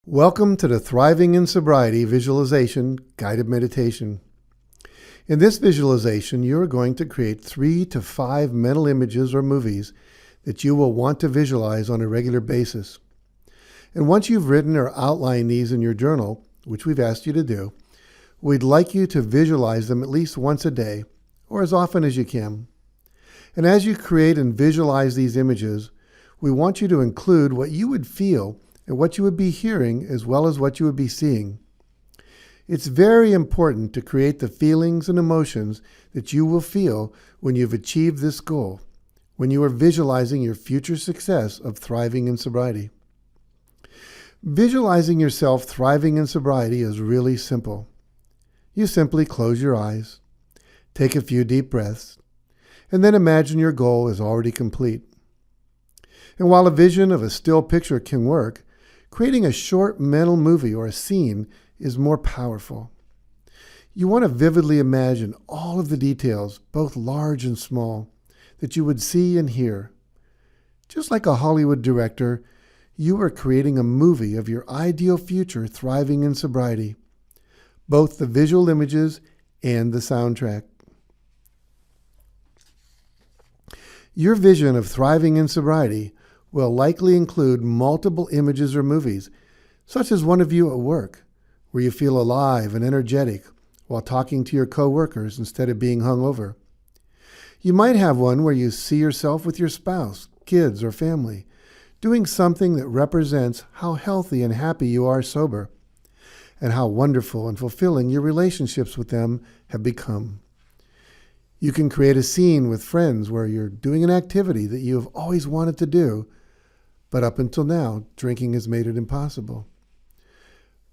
Welcome to the Thriving in Sobriety Visualization Guided Meditation. In this visualization, you are going to create 3 to 5 mental images or movies that you will want to visualize on a regular basis. And once you've written or outlined these in your journal, which we've asked you to do, we'd like you to visualize them at least once a day, or as often as you can. And as you create and visualize these images, we want you to include what you would feel and what you would be hearing as well as what you would be seeing. It's very important to create the feelings and emotions that you will feel when you've achieved this goal, when you are visualizing your future success of thriving in sobriety. Visualizing yourself thriving in sobriety is really simple. You simply close your eyes, take a few deep breaths, and then imagine your goal is already complete. And while a vision of a still picture can work, creating a short mental movie or a scene is more powerful. You want to vividly imagine all of the details, both large and small, that you would see and hear. Just like a Hollywood director, you are creating a movie of your ideal future thriving in sobriety, both the visual images and the soundtrack. Your vision of thriving in sobriety will likely include multiple images or movies, such as one of you at work, where you feel alive and energetic while talking to your coworkers instead of being hungover. You might have one where you see yourself with your spouse, kids, or family, doing something that represents how healthy and happy you are sober, and how wonderful and fulfilling your relationships with them have become. You can create a scene with friends where you're doing an activity that you have always wanted to do, but up until now, drinking has made it impossible.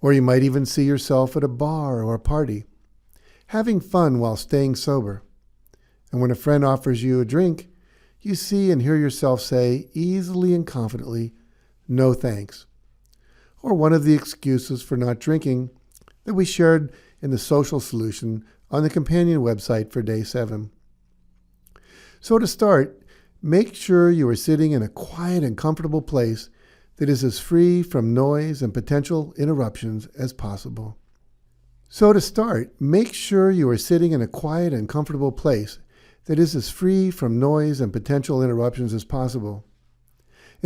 Or you might even see yourself at a bar or a party, having fun while staying sober. And when a friend offers you a drink, you see and hear yourself say easily and confidently, "No thanks." Or one of the excuses for not drinking that we shared in the social solution on the companion website for day 7. So to start, make sure you are sitting in a quiet and comfortable place that is as free from noise and potential interruptions as possible. And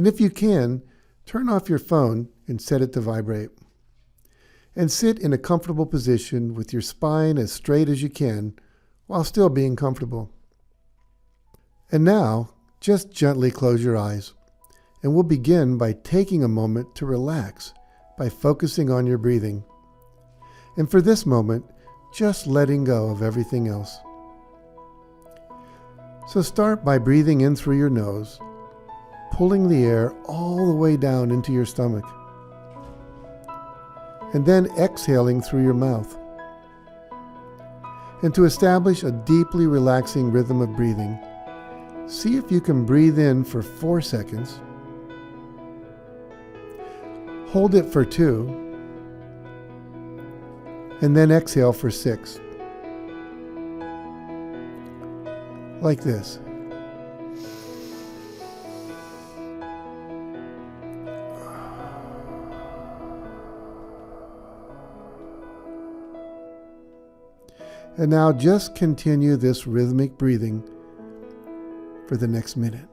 if you can, turn off your phone and set it to vibrate. And sit in a comfortable position with your spine as straight as you can while still being comfortable. And now, just gently close your eyes, and we'll begin by taking a moment to relax by focusing on your breathing. And for this moment, just letting go of everything else. So start by breathing in through your nose, pulling the air all the way down into your stomach, and then exhaling through your mouth. And to establish a deeply relaxing rhythm of breathing, see if you can breathe in for 4 seconds, hold it for 2, and then exhale for 6. Like this. And now just continue this rhythmic breathing for the next minute.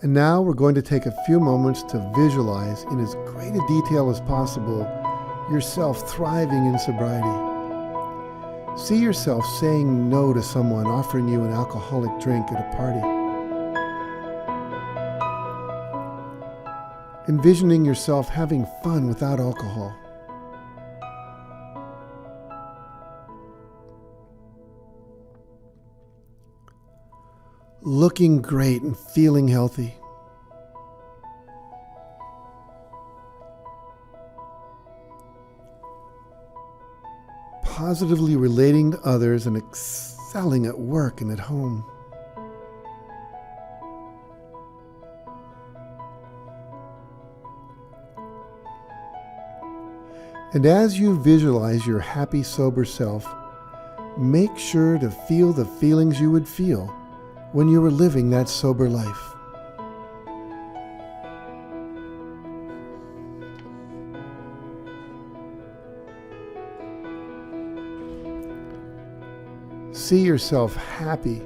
And now we're going to take a few moments to visualize in as great a detail as possible yourself thriving in sobriety. See yourself saying no to someone offering you an alcoholic drink at a party. Envisioning yourself having fun without alcohol. Looking great and feeling healthy. Positively relating to others and excelling at work and at home. And as you visualize your happy, sober self, make sure to feel the feelings you would feel when you were living that sober life. See yourself happy,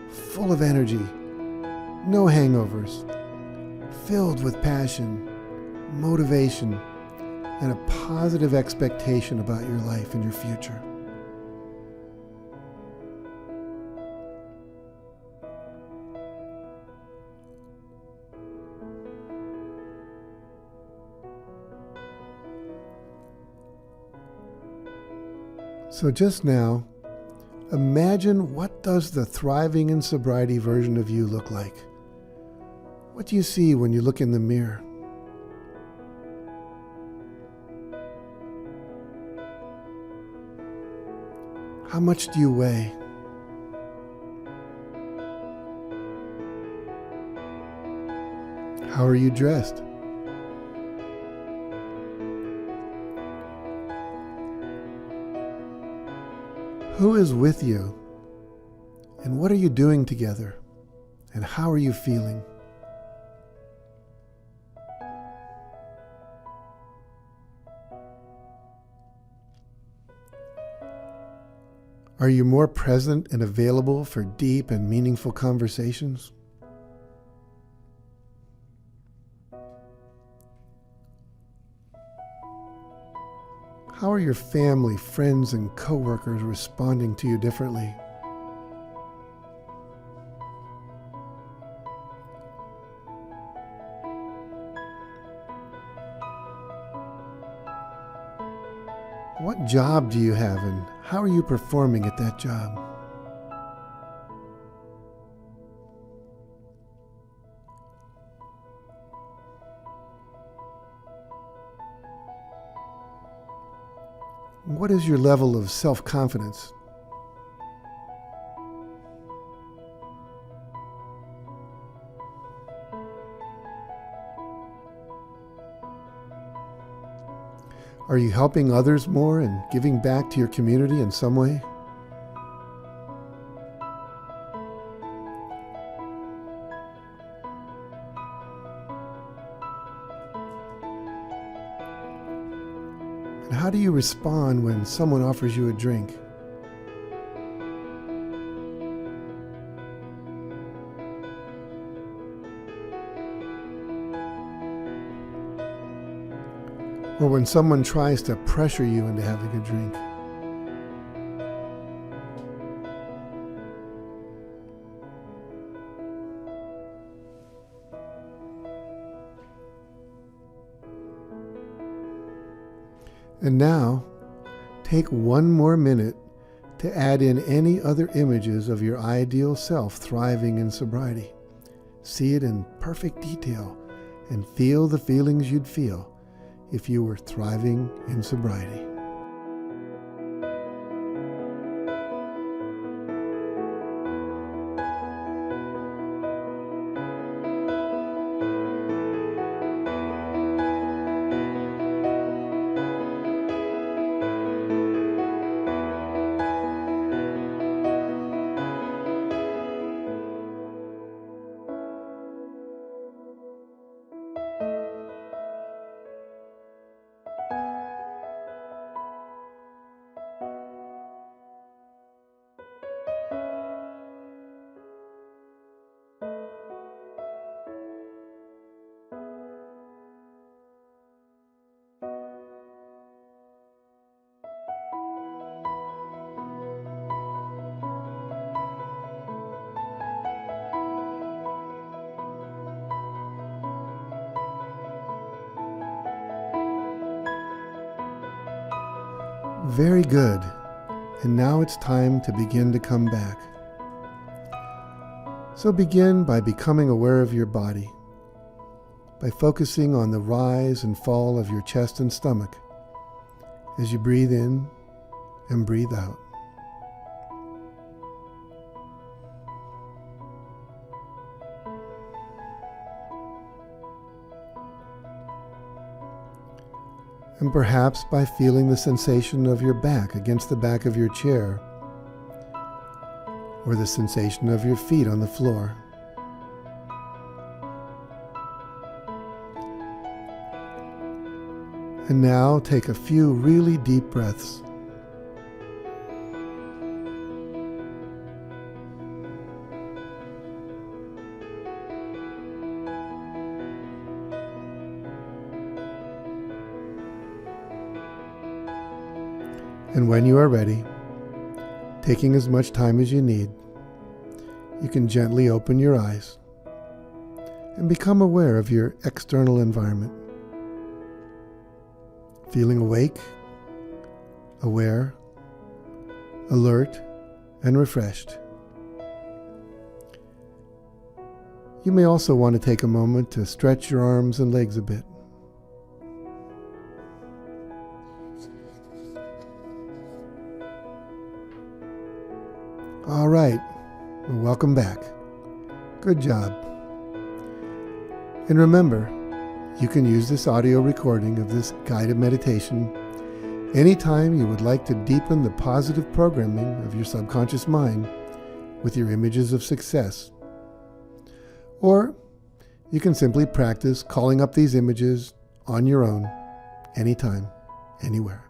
full of energy, no hangovers, filled with passion, motivation, and a positive expectation about your life and your future. So just now, imagine, what does the thriving in sobriety version of you look like? What do you see when you look in the mirror? How much do you weigh? How are you dressed? Who is with you? And what are you doing together? And how are you feeling? Are you more present and available for deep and meaningful conversations? How are your family, friends, and coworkers responding to you differently? What job do you have, and how are you performing at that job? What is your level of self-confidence? Are you helping others more and giving back to your community in some way? And how do you respond when someone offers you a drink? Or when someone tries to pressure you into having a drink? And now, take one more minute to add in any other images of your ideal self thriving in sobriety. See it in perfect detail and feel the feelings you'd feel if you were thriving in sobriety. Very good. And now it's time to begin to come back. So begin by becoming aware of your body, by focusing on the rise and fall of your chest and stomach as you breathe in and breathe out. And perhaps by feeling the sensation of your back against the back of your chair, or the sensation of your feet on the floor. And now take a few really deep breaths. And when you are ready, taking as much time as you need, you can gently open your eyes and become aware of your external environment. Feeling awake, aware, alert, and refreshed. You may also want to take a moment to stretch your arms and legs a bit. All right, well, welcome back. Good job. And remember, you can use this audio recording of this guided meditation anytime you would like to deepen the positive programming of your subconscious mind with your images of success. Or you can simply practice calling up these images on your own, anytime, anywhere.